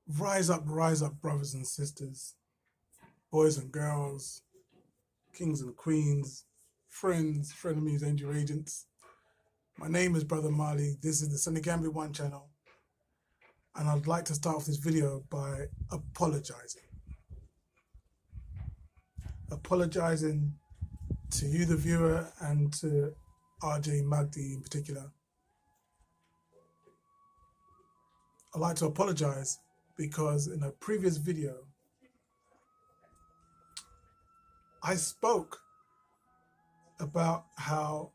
Rise up, brothers and sisters, boys and girls, kings and queens, friends, frenemies, angel agents. My name is Brother Marley. This is the Senegambia One channel, and I'd like to start off this video by apologizing. Apologizing to you, the viewer, and to RJ Mahdi in particular. I'd like to apologize because in a previous video, I spoke about how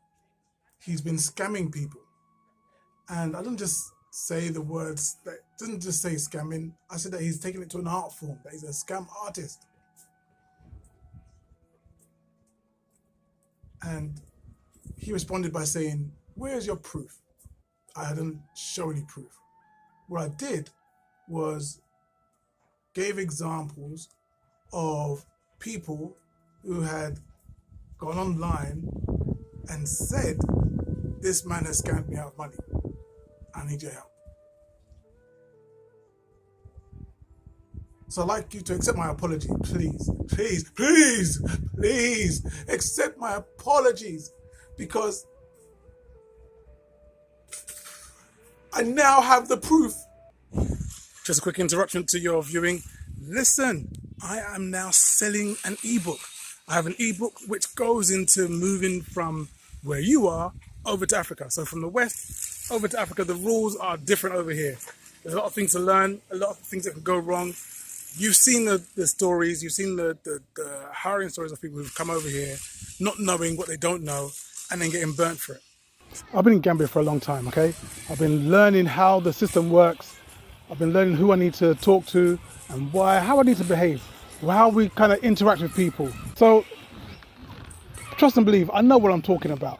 he's been scamming people. And I didn't just say the words, that didn't just say scamming. I said that he's taken it to an art form, that he's a scam artist. And he responded by saying, "Where's your proof?" I didn't show any proof. What I did was gave examples of people who had gone online and said, "This man has scammed me out of money. I need your help." So I'd like you to accept my apology, please, please, please, please accept my apologies, because I now have the proof. Just a quick interruption to your viewing. Listen, I am now selling an ebook. I have an ebook which goes into moving from where you are over to Africa. So from the West over to Africa, the rules are different over here. There's a lot of things to learn, a lot of things that can go wrong. You've seen the stories, you've seen the harrowing stories of people who've come over here not knowing what they don't know and then getting burnt for it. I've been in Gambia for a long time, okay? I've been learning how the system works. I've been learning who I need to talk to and why, how I need to behave, how we kind of interact with people. So, trust and believe, I know what I'm talking about.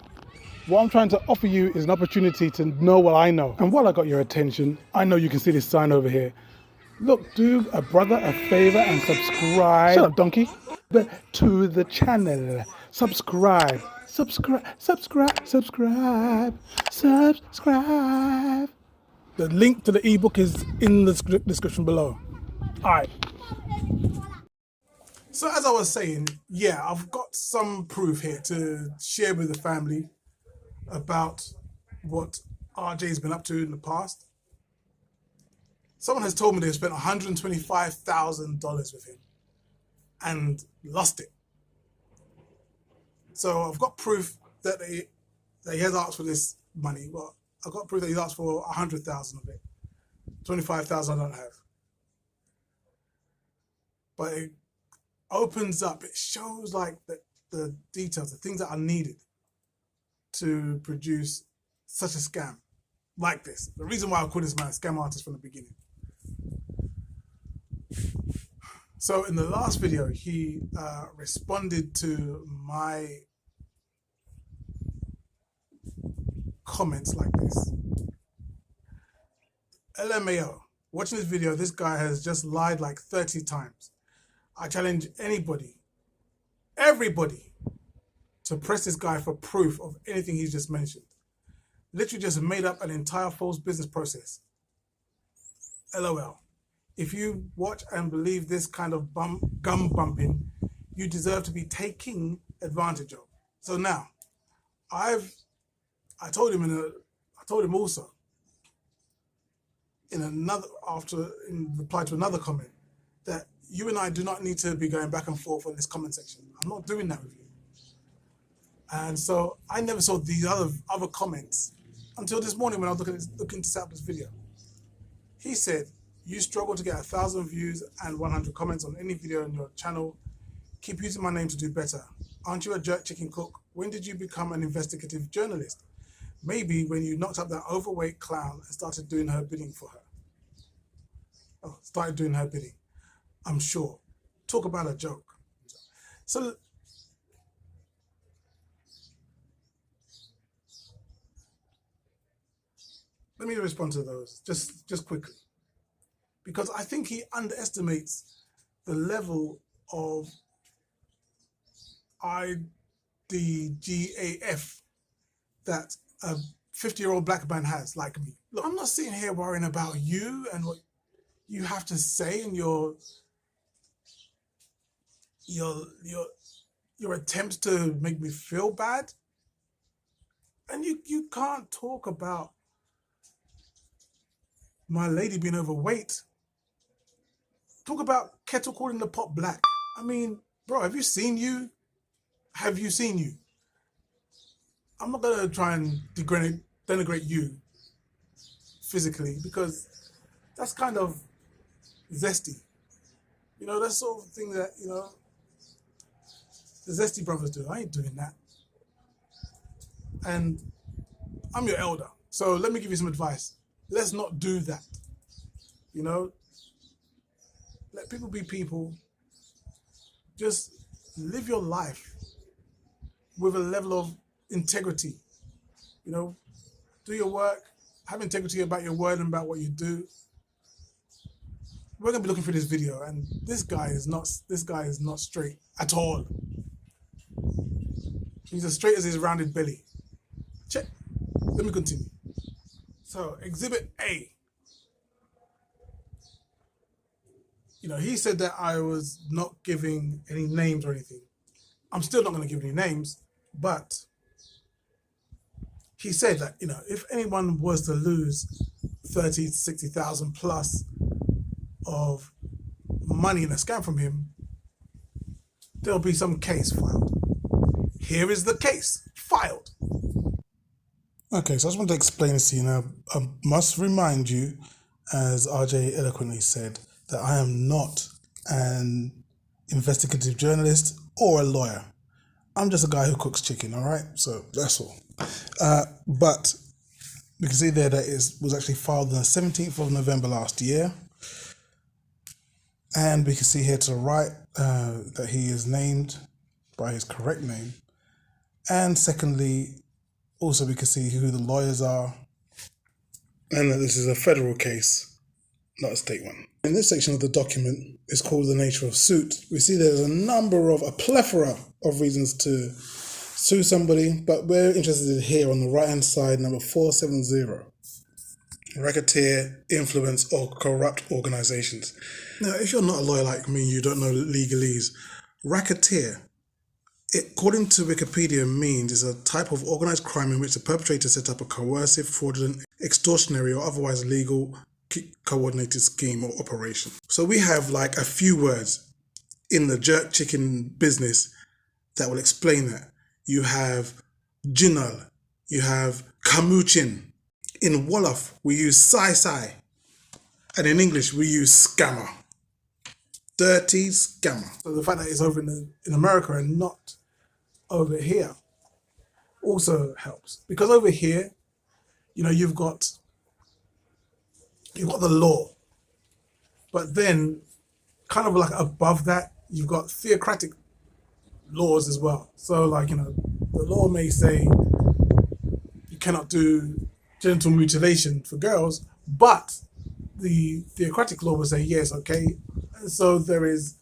What I'm trying to offer you is an opportunity to know what I know. And while I got your attention, I know you can see this sign over here. Look, do a brother a favor and subscribe. Shut up, donkey. To the channel. Subscribe. Subscribe. The link to the ebook is in the description below. All right. So as I was saying, yeah, I've got some proof here to share with the family about what RJ's been up to in the past. Someone has told me they've spent $125,000 with him and lost it. So I've got proof that he has asked for this money. Well, I've got proof that he's asked for 100,000 of it. 25,000 I don't have. But it opens up, it shows like the details, the things that are needed to produce such a scam like this. The reason why I call this man a scam artist from the beginning. So in the last video, he responded to my comments like this. LMAO, watching this video, this guy has just lied like 30 times. I challenge anybody, everybody, to press this guy for proof of anything he's just mentioned. Literally just made up an entire false business process. LOL. If you watch and believe this kind of gum bumping, you deserve to be taken advantage of. So now, I told him also in reply to another comment that you and I do not need to be going back and forth on this comment section. I'm not doing that with you. And so I never saw these other comments until this morning when I was looking to set up this video. He said, "You struggle to get 1,000 views and 100 comments on any video on your channel. Keep using my name to do better. Aren't you a jerk chicken cook? When did you become an investigative journalist? Maybe when you knocked up that overweight clown and started doing her bidding for her." Oh, started doing her bidding. I'm sure. Talk about a joke. So let me respond to those just quickly, because I think he underestimates the level of IDGAF that a 50-year-old black man has, like me. Look, I'm not sitting here worrying about you and what you have to say in your attempts to make me feel bad? And you can't talk about my lady being overweight. Talk about kettle calling the pot black. I mean, bro, have you seen you? Have you seen you? I'm not gonna try and denigrate you physically, because that's kind of zesty. You know, that's sort of thing that, you know, the zesty brothers do. I ain't doing that. And I'm your elder, so let me give you some advice. Let's not do that. You know, let people be people. Just live your life with a level of integrity. You know, do your work, have integrity about your word and about what you do. We're gonna be looking through this video, and this guy is not straight at all. He's as straight as his rounded belly. Check. Let me continue. So, Exhibit A. You know, he said that I was not giving any names or anything. I'm still not going to give any names, but he said that, you know, if anyone was to lose 30 to 60,000 plus of money in a scam from him, there'll be some case filed. Here is the case filed. Okay, so I just want to explain this to you now. I must remind you, as RJ eloquently said, that I am not an investigative journalist or a lawyer. I'm just a guy who cooks chicken, all right? So that's all. But you can see there that it was actually filed on the 17th of November last year. And we can see here to the right that he is named by his correct name. And secondly, also we can see who the lawyers are. And that this is a federal case, not a state one. In this section of the document, it's called the nature of suit. We see there's a plethora of reasons to sue somebody, but we're interested here on the right-hand side, number 470. Racketeer, influence, or corrupt organizations. Now, if you're not a lawyer like me, you don't know legalese. Racketeer, according to Wikipedia, means is a type of organized crime in which the perpetrator set up a coercive, fraudulent, extortionary, or otherwise illegal coordinated scheme or operation. So we have like a few words in the jerk chicken business that will explain that. You have jinal, you have kamuchin. In Wolof, we use sai, and in English, we use scammer. Dirty scammer. So the fact that it's over in America and not over here also helps, because over here, you know, you've got the law, but then kind of like above that, you've got theocratic laws as well. So like, you know, the law may say you cannot do genital mutilation for girls, but the theocratic law will say yes, okay. And so there is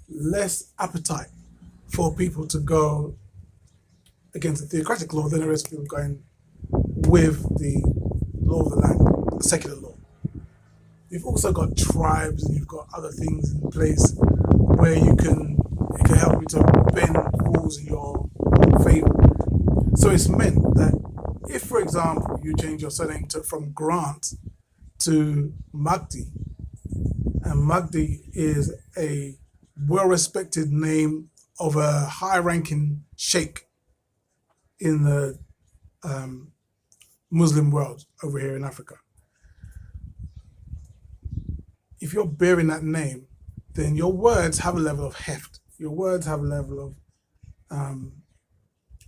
less appetite for people to go against the theocratic law than there is people going with the law of the land, the secular law. You've also got tribes, and you've got other things in place where it can help you to bend rules in your favor. So it's meant that if, for example, you change your surname from Grant to Mahdi, and Mahdi is a well-respected name of a high-ranking sheikh in the Muslim world over here in Africa. If you're bearing that name, then your words have a level of heft. Your words have a level of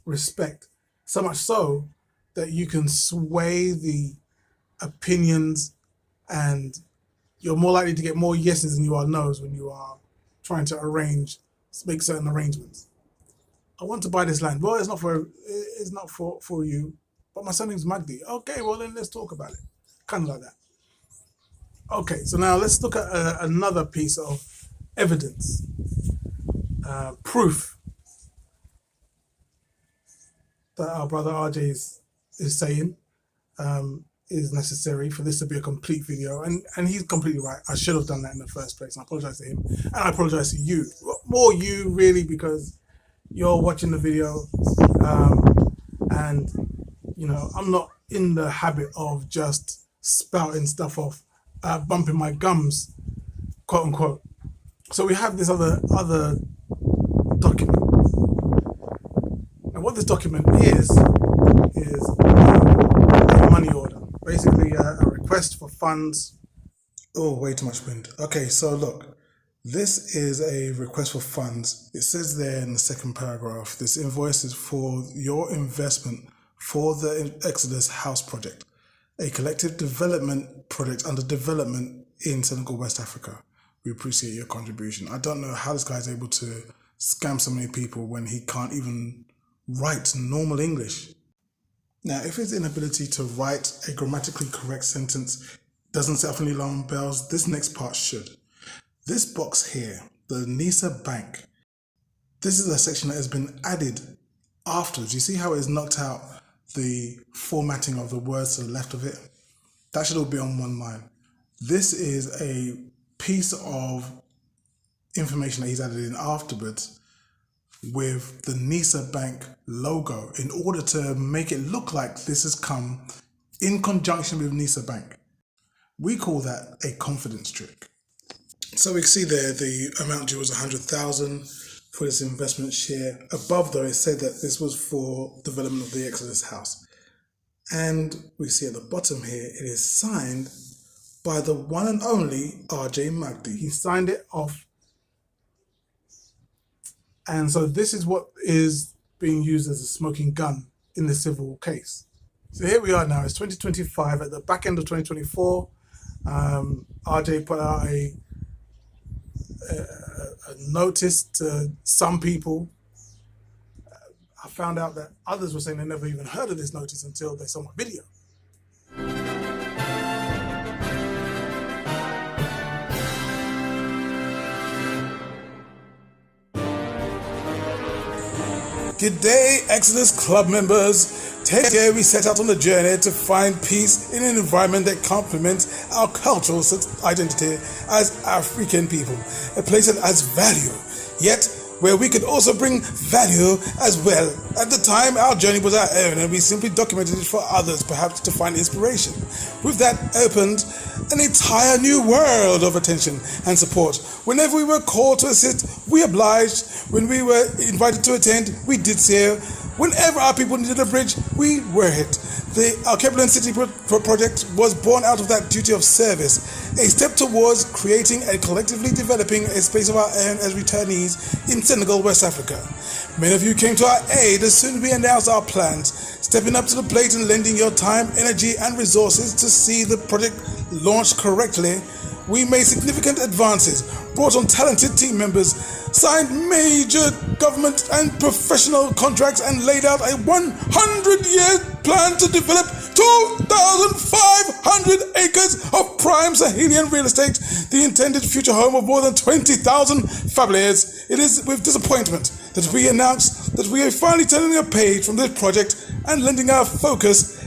respect. So much so that you can sway the opinions, and you're more likely to get more yeses than you are no's when you are trying to make certain arrangements. I want to buy this land. Well, it's not for you, but my surname's Mahdi. Okay, well then let's talk about it. Kind of like that. Okay, so now let's look at another piece of evidence, proof that our brother RJ is saying is necessary for this to be a complete video, and he's completely right. I should have done that in the first place. I apologize to him, and I apologize to you, more you really, because you're watching the video, and you know, I'm not in the habit of just spouting stuff off, bumping my gums, quote unquote. So we have this other document. And what this document is a money order, basically a request for funds. Oh, way too much wind. Okay, so look, this is a request for funds. It says there in the second paragraph, this invoice is for your investment for the Exodus House project, a collective development project under development in Senegal, West Africa. We appreciate your contribution. I don't know how this guy is able to scam so many people when he can't even write normal English. Now, if his inability to write a grammatically correct sentence doesn't set off any alarm bells, this next part should. This box here, the NISA Bank, this is a section that has been added afterwards. You see how it's knocked out the formatting of the words to the left of it? That should all be on one line. This is a piece of information that he's added in afterwards with the NISA Bank logo in order to make it look like this has come in conjunction with NISA Bank. We call that a confidence trick. So we can see there the amount due was 100,000 for this investment share. Above though, it said that this was for development of the Exodus House. And we see at the bottom here, it is signed by the one and only RJ Mahdi. He signed it off. And so this is what is being used as a smoking gun in the civil case. So here we are now, it's 2025, at the back end of 2024. RJ put out a notice to some people. I found out that others were saying they never even heard of this notice until they saw my video. Good day, Exodus Club members. Today we set out on a journey to find peace in an environment that complements our cultural identity as African people. A place that has value, yet where we could also bring value as well. At the time, our journey was our own and we simply documented it for others, perhaps to find inspiration. With that opened an entire new world of attention and support. Whenever we were called to assist, we obliged. When we were invited to attend, we did so. Whenever our people needed a bridge, we were it. The Alkebulan City project was born out of that duty of service, a step towards creating and collectively developing a space of our own as returnees in Senegal, West Africa. Many of you came to our aid as soon as we announced our plans, stepping up to the plate and lending your time, energy and resources to see the project launched correctly. We made significant advances, brought on talented team members, signed major government and professional contracts, and laid out a 100-year plan to develop 2,500 acres of prime Sahelian real estate, the intended future home of more than 20,000 families. It is with disappointment that we announce that we are finally turning a page from this project and lending our focus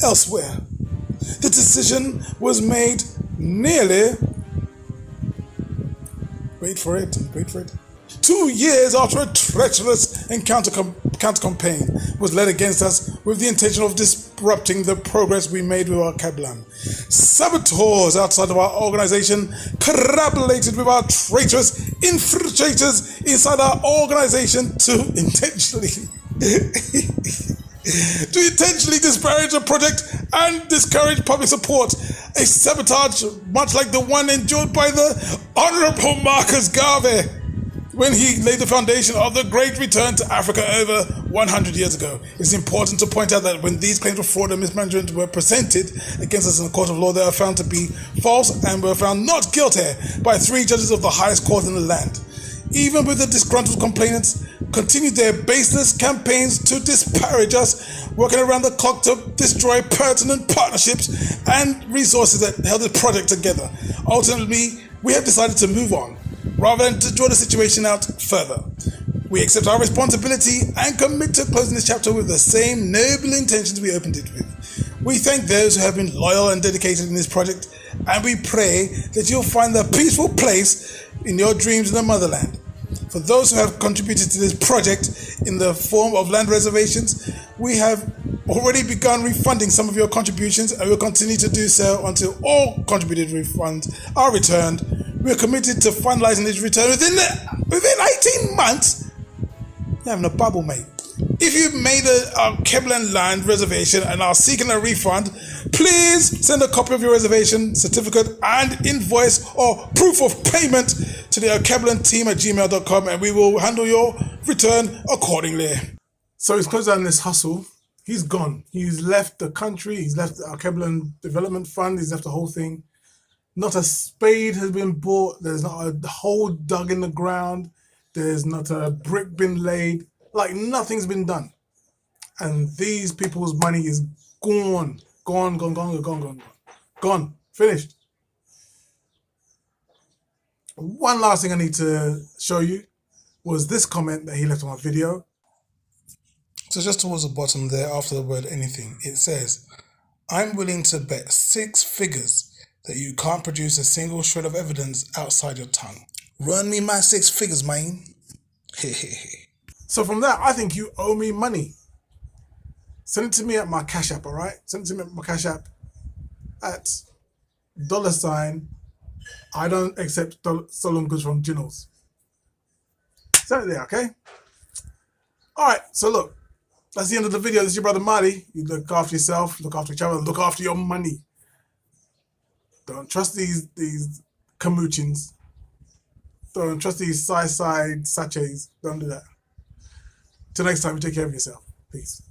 elsewhere. The decision was made nearly, wait for it, 2 years after a treacherous and counter campaign was led against us with the intention of disrupting the progress we made with our Alkebulan. Saboteurs outside of our organization collaborated with our traitorous infiltrators inside our organization to intentionally disparage the project and discourage public support. A sabotage much like the one endured by the Honorable Marcus Garvey when he laid the foundation of the Great Return to Africa over 100 years ago. It's important to point out that when these claims of fraud and mismanagement were presented against us in a court of law, they were found to be false and were found not guilty by 3 judges of the highest court in the land. Even with the disgruntled complainants, continued their baseless campaigns to disparage us, working around the clock to destroy pertinent partnerships and resources that held the project together. Ultimately, we have decided to move on, rather than to draw the situation out further. We accept our responsibility and commit to closing this chapter with the same noble intentions we opened it with. We thank those who have been loyal and dedicated in this project, and we pray that you'll find the peaceful place in your dreams in the motherland. For those who have contributed to this project in the form of land reservations, we have already begun refunding some of your contributions and will continue to do so until all contributed refunds are returned. We are committed to finalizing this return within 18 months. You're having a bubble, mate. If you've made a Keblan land reservation and are seeking a refund, please send a copy of your reservation certificate and invoice or proof of payment to the keblanteam@gmail.com, and we will handle your return accordingly. So he's closed down this hustle. He's gone. He's left the country. He's left our Keblan Development Fund. He's left the whole thing. Not a spade has been bought. There's not a hole dug in the ground. There's not a brick been laid. Like, nothing's been done. And these people's money is gone. Gone. Finished. One last thing I need to show you was this comment that he left on my video. So just towards the bottom there, after the word anything, it says, "I'm willing to bet 6 figures that you can't produce a single shred of evidence outside your tongue. Run me my 6 figures, man." So from that, I think you owe me money. Send it to me at my Cash App, all right? Send it to me at my Cash App at $. I don't accept stolen goods from Ginnels. Send it there, okay? All right, so look, that's the end of the video. This is your brother Mahdi. You look after yourself, look after each other, look after your money. Don't trust these camuchins. Don't trust these side sachets. Don't do that. Till next time, take care of yourself. Peace.